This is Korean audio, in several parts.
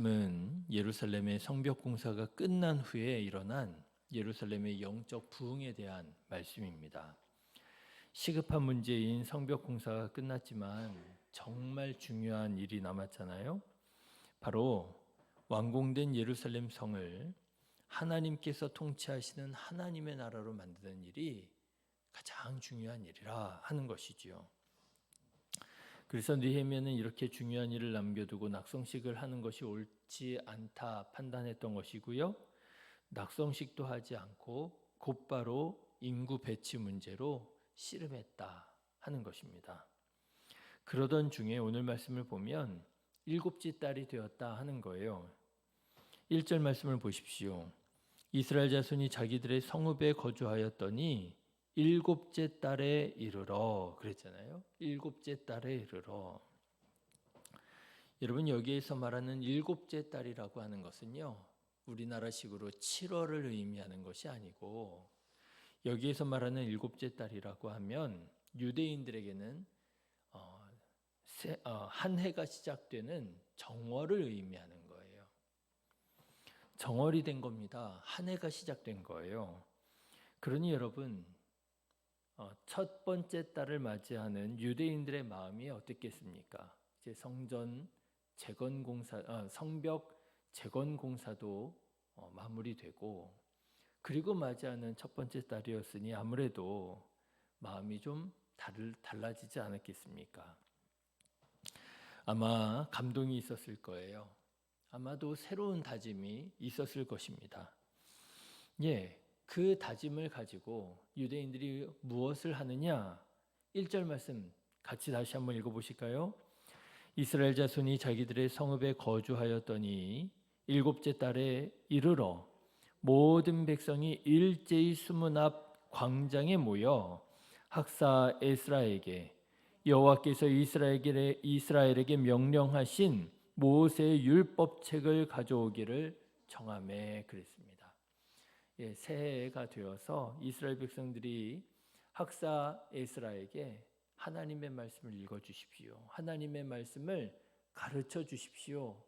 은 예루살렘의 성벽 공사가 끝난 후에 일어난 예루살렘의 영적 부흥에 대한 말씀입니다. 시급한 문제인 성벽 공사가 끝났지만 정말 중요한 일이 남았잖아요. 바로 완공된 예루살렘 성을 하나님께서 통치하시는 하나님의 나라로 만드는 일이 가장 중요한 일이라 하는 것이지요. 그래서 느헤미야는 이렇게 중요한 일을 남겨두고 낙성식을 하는 것이 옳지 않다 판단했던 것이고요. 낙성식도 하지 않고 곧바로 인구 배치 문제로 씨름했다 하는 것입니다. 그러던 중에 오늘 말씀을 보면 일곱째 달이 되었다 하는 거예요. 1절 말씀을 보십시오. 이스라엘 자손이 자기들의 성읍에 거주하였더니 일곱째 달에 이르러 그랬잖아요. 일곱째 달에 이르러. 여러분 여기에서 말하는 일곱째 달이라고 하는 것은요. 우리나라식으로 7월을 의미하는 것이 아니고 여기에서 말하는 일곱째 달이라고 하면 유대인들에게는 한 해가 시작되는 정월을 의미하는 거예요. 정월이 된 겁니다. 한 해가 시작된 거예요. 그러니 여러분 첫 번째 달을 맞이하는 유대인들의 마음이 어땠겠습니까? 이제 성전 재건 공사, 성벽 재건 공사도 마무리되고 그리고 맞이하는 첫 번째 달이었으니 아무래도 마음이 좀 달라지지 않았겠습니까? 아마 감동이 있었을 거예요. 아마도 새로운 다짐이 있었을 것입니다. 예. 그 다짐을 가지고 유대인들이 무엇을 하느냐? 1절 말씀 같이 다시 한번 읽어보실까요? 이스라엘 자손이 자기들의 성읍에 거주하였더니 일곱째 달에 이르러 모든 백성이 일제히 수문 앞 광장에 모여 학사 에스라에게 여호와께서 이스라엘에게 명령하신 모세의 율법책을 가져오기를 청하매 그랬습니다. 새해가 되어서 이스라엘 백성들이 학사 에스라에게 하나님의 말씀을 읽어주십시오. 하나님의 말씀을 가르쳐 주십시오.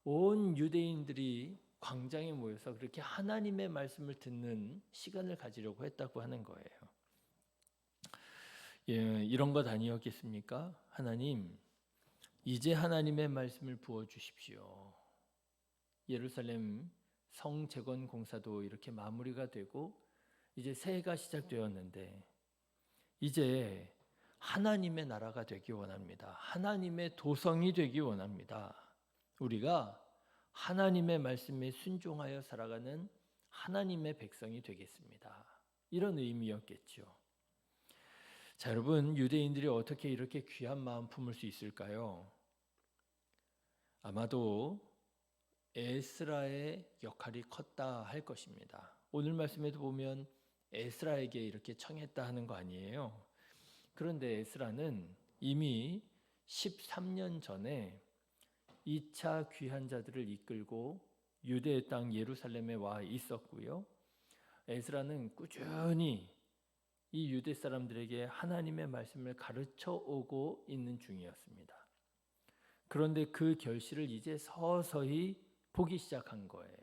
온 유대인들이 광장에 모여서 그렇게 하나님의 말씀을 듣는 시간을 가지려고 했다고 하는 거예요. 이런 것 아니었겠습니까? 하나님, 이제 하나님의 말씀을 부어주십시오. 예루살렘 성 재건 공사도 이렇게 마무리가 되고 이제 새해가 시작되었는데 이제 하나님의 나라가 되기 원합니다. 하나님의 도성이 되기 원합니다. 우리가 하나님의 말씀에 순종하여 살아가는 하나님의 백성이 되겠습니다. 이런 의미였겠죠. 자, 여러분 유대인들이 어떻게 이렇게 귀한 마음 품을 수 있을까요? 아마도 에스라의 역할이 컸다 할 것입니다. 오늘 말씀에도 보면 에스라에게 이렇게 청했다 하는 거 아니에요. 그런데 에스라는 이미 13년 전에 2차 귀한 자들을 이끌고 유대의 땅 예루살렘에 와 있었고요. 에스라는 꾸준히 이 유대 사람들에게 하나님의 말씀을 가르쳐 오고 있는 중이었습니다. 그런데 그 결실을 이제 서서히 보기 시작한 거예요.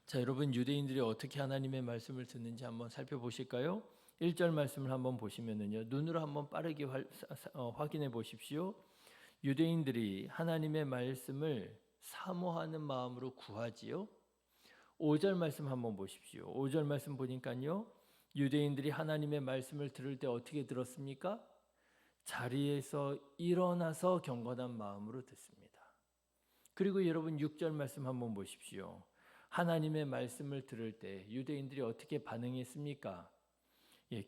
자, 여러분 유대인들이 어떻게 하나님의 말씀을 듣는지 한번 살펴보실까요? 1절 말씀을 한번 보시면은요. 눈으로 한번 빠르게 확인해 보십시오. 유대인들이 하나님의 말씀을 사모하는 마음으로 구하지요. 5절 말씀 한번 보십시오. 5절 말씀 보니까요. 유대인들이 하나님의 말씀을 들을 때 어떻게 들었습니까? 자리에서 일어나서 경건한 마음으로 듣습니다. 그리고 여러분 6절 말씀 한번 보십시오. 하나님의 말씀을 들을 때 유대인들이 어떻게 반응했습니까?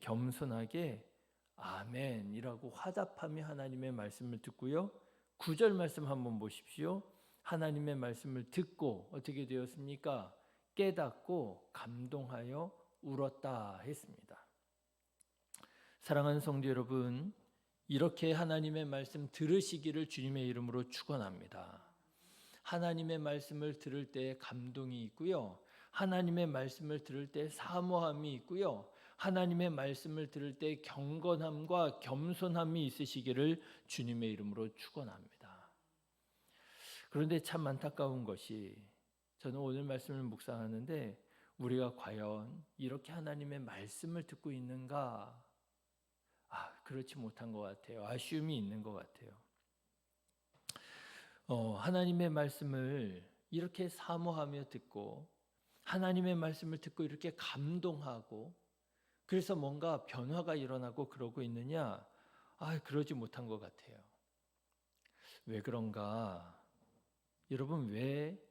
겸손하게 아멘이라고 화답하며 하나님의 말씀을 듣고요. 9절 말씀 한번 보십시오. 하나님의 말씀을 듣고 어떻게 되었습니까? 깨닫고 감동하여 울었다 했습니다. 사랑하는 성도 여러분, 이렇게 하나님의 말씀 들으시기를 주님의 이름으로 축원합니다. 하나님의 말씀을 들을 때 감동이 있고요. 하나님의 말씀을 들을 때 사모함이 있고요. 하나님의 말씀을 들을 때 경건함과 겸손함이 있으시기를 주님의 이름으로 축원합니다. 그런데 참 안타까운 것이 저는 오늘 말씀을 묵상하는데 우리가 과연 이렇게 하나님의 말씀을 듣고 있는가? 그렇지 못한 것 같아요. 아쉬움이 있는 것 같아요. 하나님의 말씀을 이렇게 사모하며 듣고 하나님의 말씀을 듣고 이렇게 감동하고 그래서 뭔가 변화가 일어나고 그러고 있느냐? 그러지 못한 것 같아요. 왜 그런가? 여러분, 왜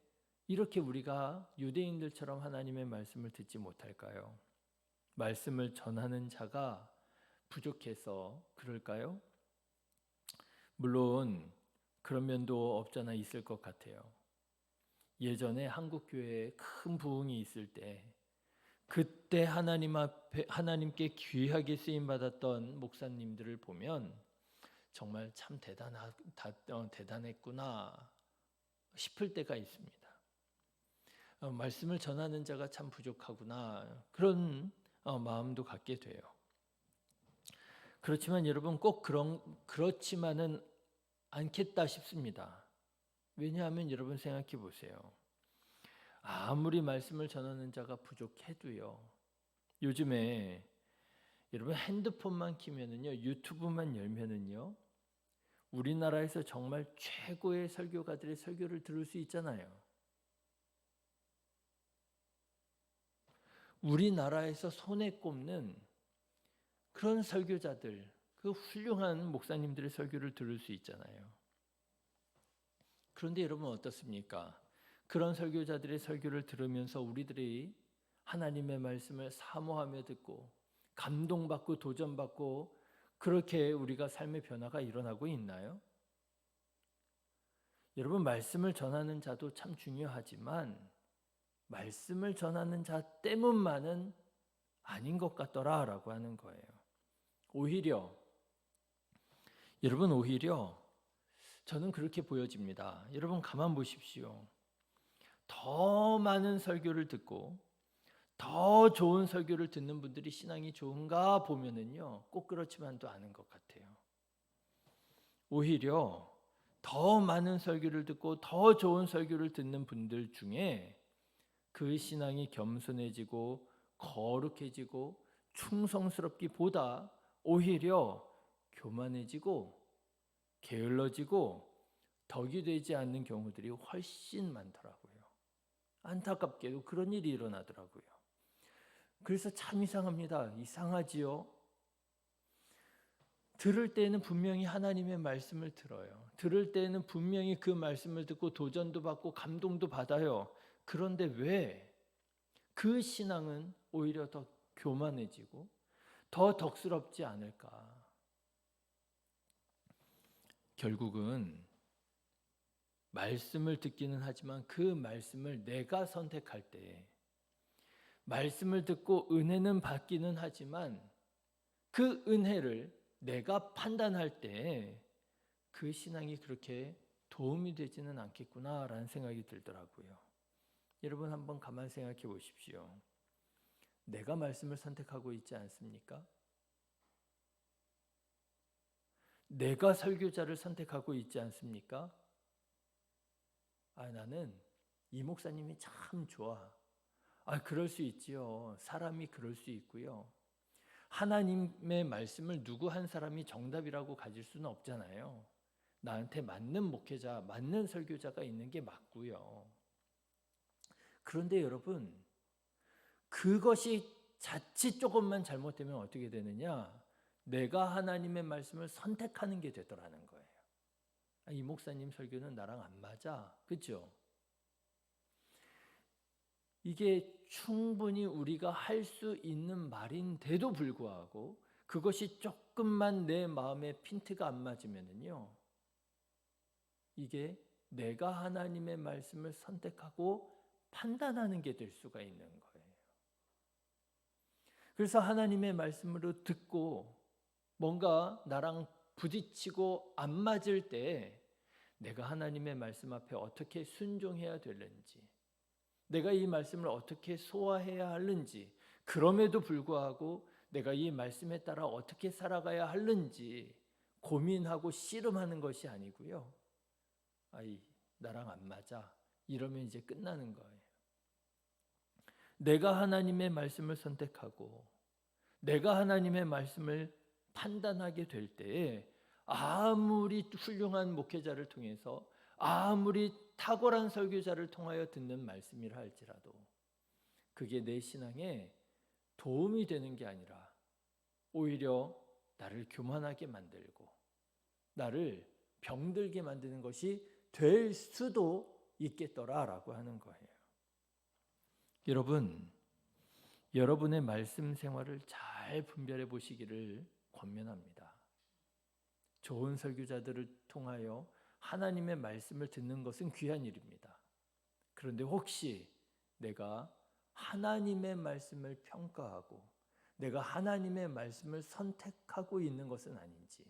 이렇게 우리가 유대인들처럼 하나님의 말씀을 듣지 못할까요? 말씀을 전하는 자가 부족해서 그럴까요? 물론 그런 면도 없잖아 있을 것 같아요. 예전에 한국 교회에 큰 부흥이 있을 때 그때 하나님 앞에 하나님께 귀하게 쓰임 받았던 목사님들을 보면 정말 참 대단했구나 싶을 때가 있습니다. 말씀을 전하는 자가 참 부족하구나 그런 마음도 갖게 돼요. 그렇지만 여러분 꼭 그렇지만은 않겠다 싶습니다. 왜냐하면 여러분 생각해 보세요. 아무리 말씀을 전하는 자가 부족해도요. 요즘에 여러분 핸드폰만 키면은요, 유튜브만 열면은요, 우리나라에서 정말 최고의 설교가들의 설교를 들을 수 있잖아요. 우리나라에서 손에 꼽는 그런 설교자들, 그 훌륭한 목사님들의 설교를 들을 수 있잖아요. 그런데 여러분 어떻습니까? 그런 설교자들의 설교를 들으면서 우리들이 하나님의 말씀을 사모하며 듣고 감동받고 도전받고 그렇게 우리가 삶의 변화가 일어나고 있나요? 여러분 말씀을 전하는 자도 참 중요하지만 말씀을 전하는 자 때문만은 아닌 것 같더라라고 하는 거예요. 오히려 저는 그렇게 보여집니다. 여러분 가만 보십시오. 더 많은 설교를 듣고 더 좋은 설교를 듣는 분들이 신앙이 좋은가 보면은요, 꼭 그렇지만도 않은 것 같아요. 오히려 더 많은 설교를 듣고 더 좋은 설교를 듣는 분들 중에 그 신앙이 겸손해지고 거룩해지고 충성스럽기보다 오히려 교만해지고 게을러지고 덕이 되지 않는 경우들이 훨씬 많더라고요. 안타깝게도 그런 일이 일어나더라고요. 그래서 참 이상합니다. 이상하지요? 들을 때에는 분명히 하나님의 말씀을 들어요. 들을 때에는 분명히 그 말씀을 듣고 도전도 받고 감동도 받아요. 그런데 왜 그 신앙은 오히려 더 교만해지고 더 덕스럽지 않을까? 결국은 말씀을 듣기는 하지만 그 말씀을 내가 선택할 때 말씀을 듣고 은혜는 받기는 하지만 그 은혜를 내가 판단할 때 그 신앙이 그렇게 도움이 되지는 않겠구나라는 생각이 들더라고요. 여러분 한번 가만 생각해 보십시오. 내가 말씀을 선택하고 있지 않습니까? 내가 설교자를 선택하고 있지 않습니까? 나는 이 목사님이 참 좋아. 그럴 수 있지요. 사람이 그럴 수 있고요. 하나님의 말씀을 누구 한 사람이 정답이라고 가질 수는 없잖아요. 나한테 맞는 목회자, 맞는 설교자가 있는 게 맞고요. 그런데 여러분, 그것이 자칫 조금만 잘못되면 어떻게 되느냐? 내가 하나님의 말씀을 선택하는 게 되더라는 거예요. 이 목사님 설교는 나랑 안 맞아. 그렇죠? 이게 충분히 우리가 할 수 있는 말인데도 불구하고 그것이 조금만 내 마음에 핀트가 안 맞으면은요, 이게 내가 하나님의 말씀을 선택하고 판단하는 게 될 수가 있는 거예요. 그래서 하나님의 말씀으로 듣고 뭔가 나랑 부딪히고 안 맞을 때 내가 하나님의 말씀 앞에 어떻게 순종해야 되는지, 내가 이 말씀을 어떻게 소화해야 하는지, 그럼에도 불구하고 내가 이 말씀에 따라 어떻게 살아가야 하는지 고민하고 씨름하는 것이 아니고요. 나랑 안 맞아. 이러면 이제 끝나는 거예요. 내가 하나님의 말씀을 선택하고 내가 하나님의 말씀을 판단하게 될 때에 아무리 훌륭한 목회자를 통해서 아무리 탁월한 설교자를 통하여 듣는 말씀이라 할지라도 그게 내 신앙에 도움이 되는 게 아니라 오히려 나를 교만하게 만들고 나를 병들게 만드는 것이 될 수도 있겠더라라고 하는 거예요. 여러분, 여러분의 말씀 생활을 잘 분별해 보시기를 권면합니다. 좋은 설교자들을 통하여 하나님의 말씀을 듣는 것은 귀한 일입니다. 그런데 혹시 내가 하나님의 말씀을 평가하고 내가 하나님의 말씀을 선택하고 있는 것은 아닌지,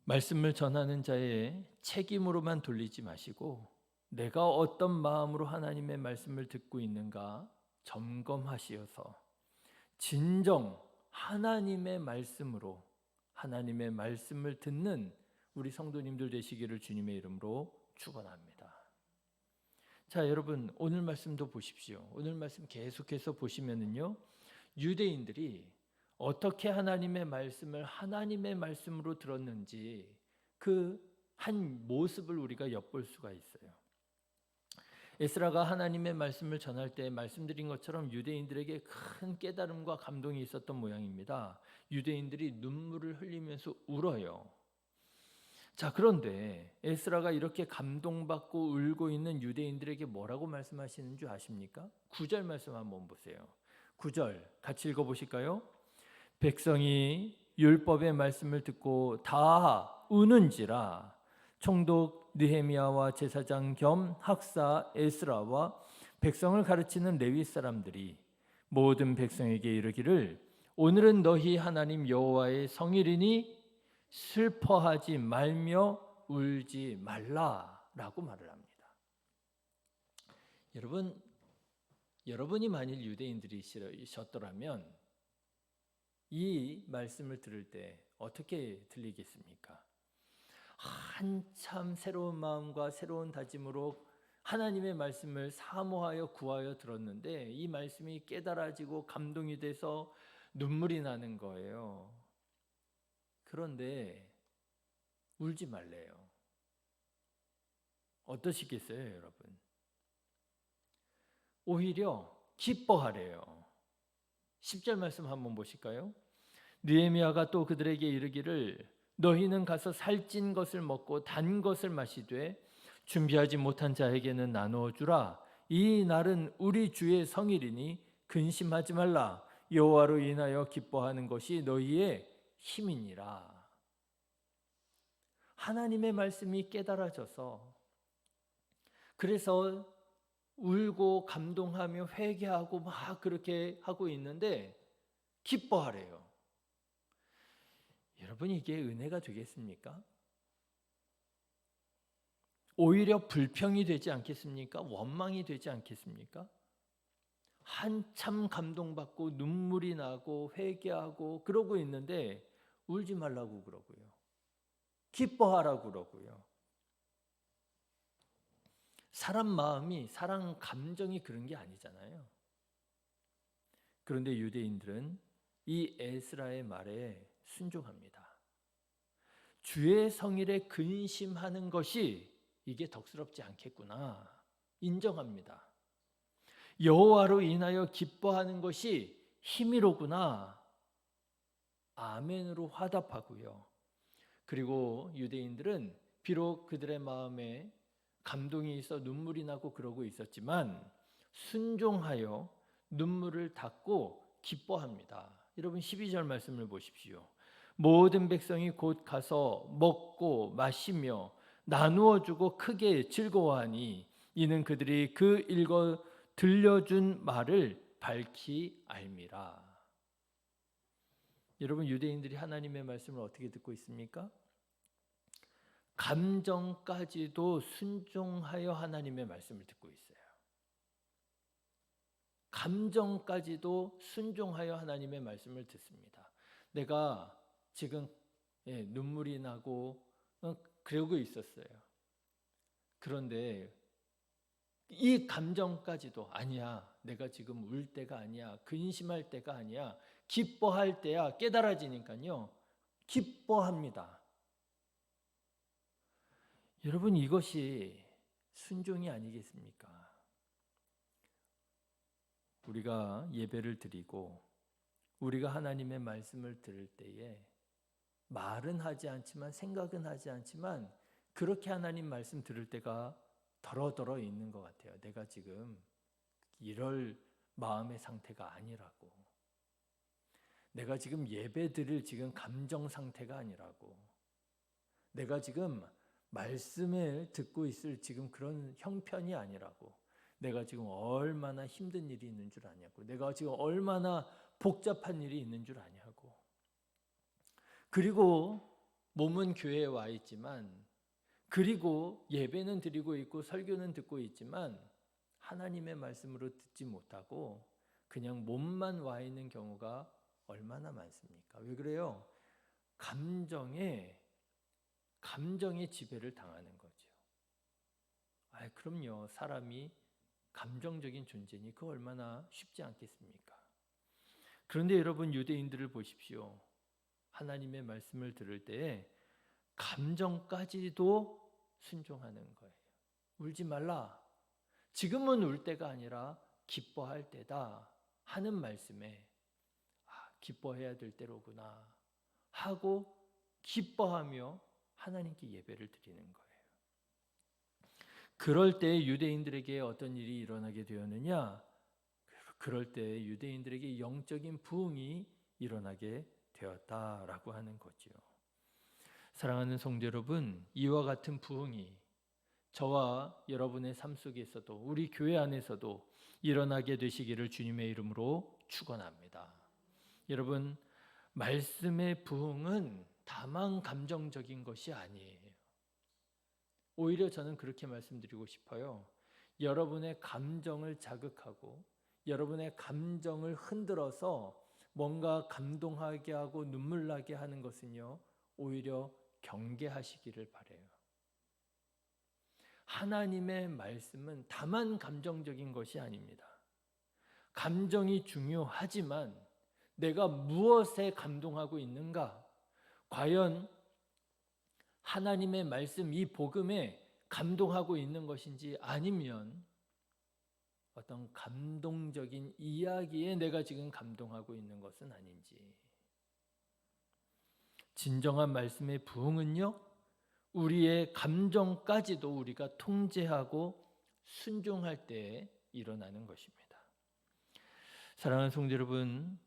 말씀을 전하는 자의 책임으로만 돌리지 마시고 내가 어떤 마음으로 하나님의 말씀을 듣고 있는가 점검하시어서 진정 하나님의 말씀으로 하나님의 말씀을 듣는 우리 성도님들 되시기를 주님의 이름으로 축원합니다. 자, 여러분 오늘 말씀도 보십시오. 오늘 말씀 계속해서 보시면은요, 유대인들이 어떻게 하나님의 말씀을 하나님의 말씀으로 들었는지 그 한 모습을 우리가 엿볼 수가 있어요. 에스라가 하나님의 말씀을 전할 때 말씀드린 것처럼 유대인들에게 큰 깨달음과 감동이 있었던 모양입니다. 유대인들이 눈물을 흘리면서 울어요. 자, 그런데 에스라가 이렇게 감동받고 울고 있는 유대인들에게 뭐라고 말씀하시는 줄 아십니까? 9절 말씀 한번 보세요. 9절 같이 읽어보실까요? 백성이 율법의 말씀을 듣고 다 우는지라 총독 느헤미야와 제사장 겸 학사 에스라와 백성을 가르치는 레위 사람들이 모든 백성에게 이르기를 오늘은 너희 하나님 여호와의 성일이니 슬퍼하지 말며 울지 말라라고 말을 합니다. 여러분이 만일 유대인들이셨더라면 이 말씀을 들을 때 어떻게 들리겠습니까? 한참 새로운 마음과 새로운 다짐으로 하나님의 말씀을 사모하여 구하여 들었는데 이 말씀이 깨달아지고 감동이 돼서 눈물이 나는 거예요. 그런데 울지 말래요. 어떠시겠어요, 여러분? 오히려 기뻐하래요. 10절 말씀 한번 보실까요? 느헤미야가 또 그들에게 이르기를 너희는 가서 살찐 것을 먹고 단 것을 마시되 준비하지 못한 자에게는 나누어 주라. 이 날은 우리 주의 성일이니 근심하지 말라. 여호와로 인하여 기뻐하는 것이 너희의 힘이니라. 하나님의 말씀이 깨달아져서 그래서 울고 감동하며 회개하고 막 그렇게 하고 있는데 기뻐하래요. 여러분, 이게 은혜가 되겠습니까? 오히려 불평이 되지 않겠습니까? 원망이 되지 않겠습니까? 한참 감동받고 눈물이 나고 회개하고 그러고 있는데 울지 말라고 그러고요. 기뻐하라고 그러고요. 사람 마음이, 사람 감정이 그런 게 아니잖아요. 그런데 유대인들은 이 에스라의 말에 순종합니다. 주의 성일에 근심하는 것이 이게 덕스럽지 않겠구나 인정합니다. 여호와로 인하여 기뻐하는 것이 힘이로구나 아멘으로 화답하고요. 그리고 유대인들은 비록 그들의 마음에 감동이 있어 눈물이 나고 그러고 있었지만 순종하여 눈물을 닦고 기뻐합니다. 여러분 12절 말씀을 보십시오. 모든 백성이 곧 가서 먹고 마시며 나누어 주고 크게 즐거워하니 이는 그들이 그 읽어 들려준 말을 밝히 알미라. 여러분, 유대인들이 하나님의 말씀을 어떻게 듣고 있습니까? 감정까지도 순종하여 하나님의 말씀을 듣고 있어요. 감정까지도 순종하여 하나님의 말씀을 듣습니다. 내가 지금 눈물이 나고 그러고 있었어요. 그런데 이 감정까지도 아니야. 내가 지금 울 때가 아니야. 근심할 때가 아니야. 기뻐할 때야. 깨달아지니까요. 기뻐합니다. 여러분, 이것이 순종이 아니겠습니까? 우리가 예배를 드리고 우리가 하나님의 말씀을 들을 때에 말은 하지 않지만 생각은 하지 않지만 그렇게 하나님 말씀 들을 때가 더러더러 있는 것 같아요. 내가 지금 이럴 마음의 상태가 아니라고. 내가 지금 예배 드릴 지금 감정 상태가 아니라고. 내가 지금 말씀을 듣고 있을 지금 그런 형편이 아니라고. 내가 지금 얼마나 힘든 일이 있는 줄 아냐고. 내가 지금 얼마나 복잡한 일이 있는 줄 아냐고. 그리고 몸은 교회에 와 있지만, 그리고 예배는 드리고 있고 설교는 듣고 있지만 하나님의 말씀으로 듣지 못하고 그냥 몸만 와 있는 경우가 얼마나 많습니까? 왜 그래요? 감정에 지배를 당하는 거죠. 그럼요. 사람이 감정적인 존재니 그 얼마나 쉽지 않겠습니까? 그런데 여러분, 유대인들을 보십시오. 하나님의 말씀을 들을 때에 감정까지도 순종하는 거예요. 울지 말라. 지금은 울 때가 아니라 기뻐할 때다 하는 말씀에 기뻐해야 될 때로구나 하고 기뻐하며 하나님께 예배를 드리는 거예요. 그럴 때 유대인들에게 어떤 일이 일어나게 되었느냐? 그럴 때 유대인들에게 영적인 부흥이 일어나게 되었다라고 하는 거죠. 사랑하는 성도 여러분, 이와 같은 부흥이 저와 여러분의 삶 속에서도 우리 교회 안에서도 일어나게 되시기를 주님의 이름으로 축원합니다. 여러분, 말씀의 부흥은 다만 감정적인 것이 아니에요. 오히려 저는 그렇게 말씀드리고 싶어요. 여러분의 감정을 자극하고 여러분의 감정을 흔들어서 뭔가 감동하게 하고 눈물 나게 하는 것은요, 오히려 경계하시기를 바라요. 하나님의 말씀은 다만 감정적인 것이 아닙니다. 감정이 중요하지만 내가 무엇에 감동하고 있는가? 과연 하나님의 말씀, 이 복음에 감동하고 있는 것인지, 아니면 어떤 감동적인 이야기에 내가 지금 감동하고 있는 것은 아닌지. 진정한 말씀의 부흥은요, 우리의 감정까지도 우리가 통제하고 순종할 때 일어나는 것입니다. 사랑하는 성도 여러분,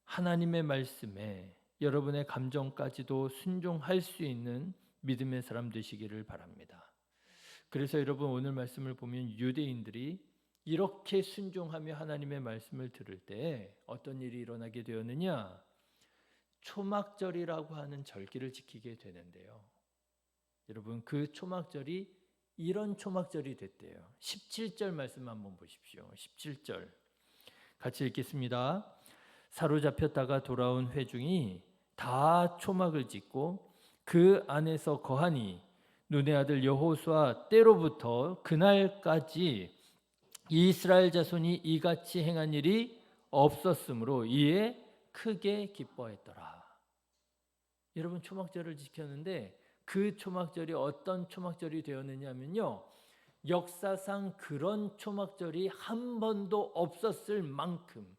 하나님의 말씀에 여러분의 감정까지도 순종할 수 있는 믿음의 사람 되시기를 바랍니다. 그래서 여러분, 오늘 말씀을 보면 유대인들이 이렇게 순종하며 하나님의 말씀을 들을 때 어떤 일이 일어나게 되었느냐? 초막절이라고 하는 절기를 지키게 되는데요. 여러분, 그 초막절이 이런 초막절이 됐대요. 17절 말씀 한번 보십시오. 17절 같이 읽겠습니다. 사로잡혔다가 돌아온 회중이 다 초막을 짓고 그 안에서 거하니 눈의 아들 여호수아 때로부터 그날까지 이스라엘 자손이 이같이 행한 일이 없었으므로 이에 크게 기뻐했더라. 여러분, 초막절을 지켰는데 그 초막절이 어떤 초막절이 되었느냐면요, 역사상 그런 초막절이 한 번도 없었을 만큼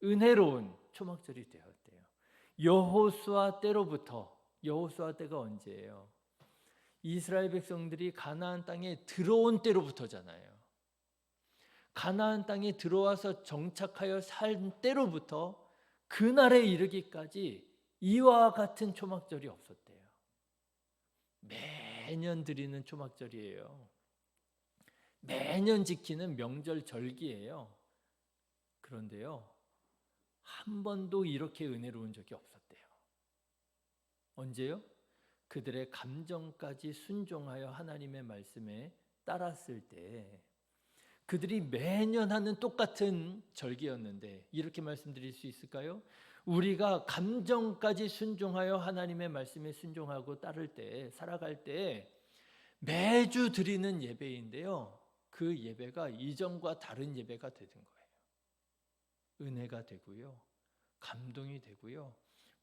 은혜로운 초막절이 되었대요. 여호수아 때로부터, 여호수아 때가 언제예요? 이스라엘 백성들이 가나안 땅에 들어온 때로부터잖아요. 가나안 땅에 들어와서 정착하여 산 때로부터 그날에 이르기까지 이와 같은 초막절이 없었대요. 매년 드리는 초막절이에요. 매년 지키는 명절 절기예요. 그런데요, 한 번도 이렇게 은혜로운 적이 없었대요. 언제요? 그들의 감정까지 순종하여 하나님의 말씀에 따랐을 때, 그들이 매년 하는 똑같은 절기였는데, 이렇게 말씀드릴 수 있을까요? 우리가 감정까지 순종하여 하나님의 말씀에 순종하고 따를 때, 살아갈 때 매주 드리는 예배인데요. 그 예배가 이전과 다른 예배가 되는 거예요. 은혜가 되고요. 감동이 되고요.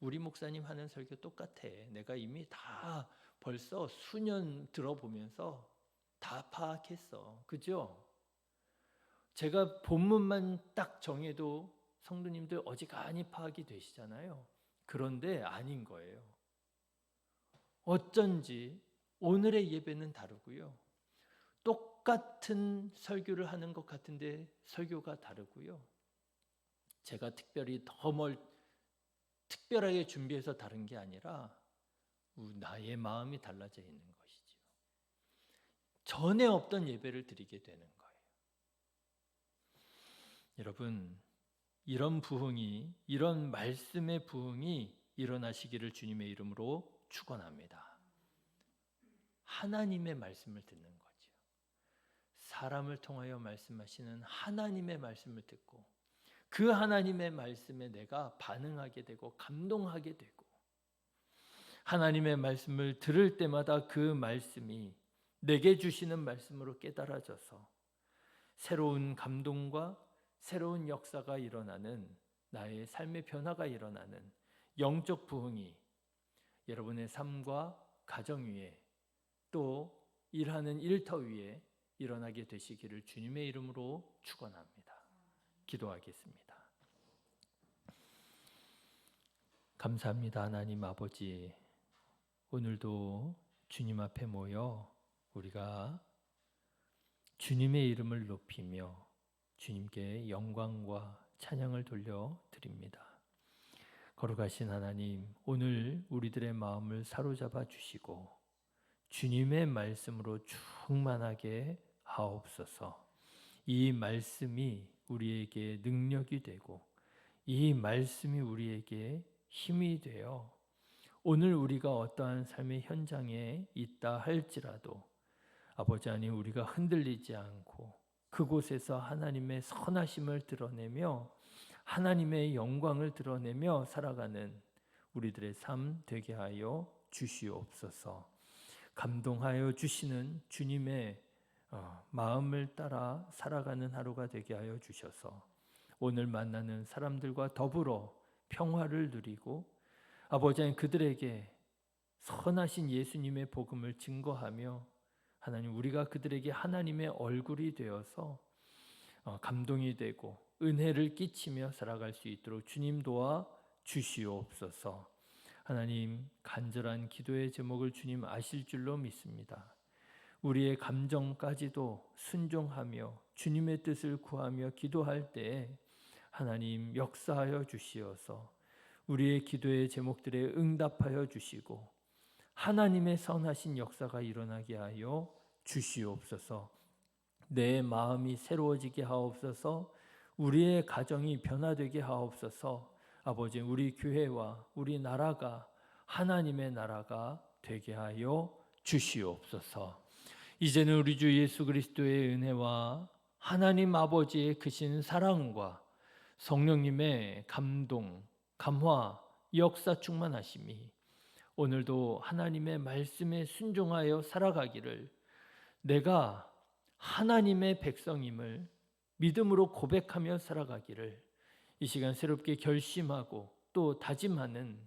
우리 목사님 하는 설교 똑같아. 내가 이미 다 벌써 수년 들어보면서 다 파악했어. 그죠? 제가 본문만 딱 정해도 성도님들 어지간히 파악이 되시잖아요. 그런데 아닌 거예요. 어쩐지 오늘의 예배는 다르고요. 똑같은 설교를 하는 것 같은데 설교가 다르고요. 제가 특별히 특별하게 준비해서 다른 게 아니라 나의 마음이 달라져 있는 것이죠. 전에 없던 예배를 드리게 되는 거예요. 여러분, 이런 말씀의 부흥이 일어나시기를 주님의 이름으로 축원합니다. 하나님의 말씀을 듣는 거죠. 사람을 통하여 말씀하시는 하나님의 말씀을 듣고 그 하나님의 말씀에 내가 반응하게 되고 감동하게 되고 하나님의 말씀을 들을 때마다 그 말씀이 내게 주시는 말씀으로 깨달아져서 새로운 감동과 새로운 역사가 일어나는 나의 삶의 변화가 일어나는 영적 부흥이 여러분의 삶과 가정 위에 또 일하는 일터 위에 일어나게 되시기를 주님의 이름으로 축원합니다. 기도하겠습니다. 감사합니다. 하나님 아버지, 오늘도 주님 앞에 모여 우리가 주님의 이름을 높이며 주님께 영광과 찬양을 돌려드립니다. 거룩하신 하나님, 오늘 우리들의 마음을 사로잡아 주시고 주님의 말씀으로 충만하게 하옵소서. 이 말씀이 우리에게 능력이 되고 이 말씀이 우리에게 힘이 되어 오늘 우리가 어떠한 삶의 현장에 있다 할지라도 아버지 하나님, 우리가 흔들리지 않고 그곳에서 하나님의 선하심을 드러내며 하나님의 영광을 드러내며 살아가는 우리들의 삶 되게 하여 주시옵소서. 감동하여 주시는 주님의 마음을 따라 살아가는 하루가 되게 하여 주셔서 오늘 만나는 사람들과 더불어 평화를 누리고 아버지 하나님, 그들에게 선하신 예수님의 복음을 증거하며 하나님, 우리가 그들에게 하나님의 얼굴이 되어서 감동이 되고 은혜를 끼치며 살아갈 수 있도록 주님 도와 주시옵소서. 하나님, 간절한 기도의 제목을 주님 아실 줄로 믿습니다. 우리의 감정까지도 순종하며 주님의 뜻을 구하며 기도할 때에 하나님 역사하여 주시어서 우리의 기도의 제목들에 응답하여 주시고 하나님의 선하신 역사가 일어나게 하여 주시옵소서. 내 마음이 새로워지게 하옵소서. 우리의 가정이 변화되게 하옵소서. 아버지, 우리 교회와 우리 나라가 하나님의 나라가 되게 하여 주시옵소서. 이제는 우리 주 예수 그리스도의 은혜와 하나님 아버지의 크신 사랑과 성령님의 감동, 감화, 역사 충만하심이 오늘도 하나님의 말씀에 순종하여 살아가기를, 내가 하나님의 백성임을 믿음으로 고백하며 살아가기를 이 시간 새롭게 결심하고 또 다짐하는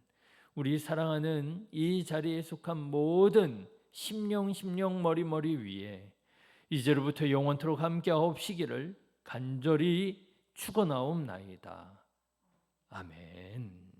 우리 사랑하는 이 자리에 속한 모든 심령 머리 위에 이제로부터 영원토록 함께하옵시기를 간절히 축원하옵나이다. 아멘.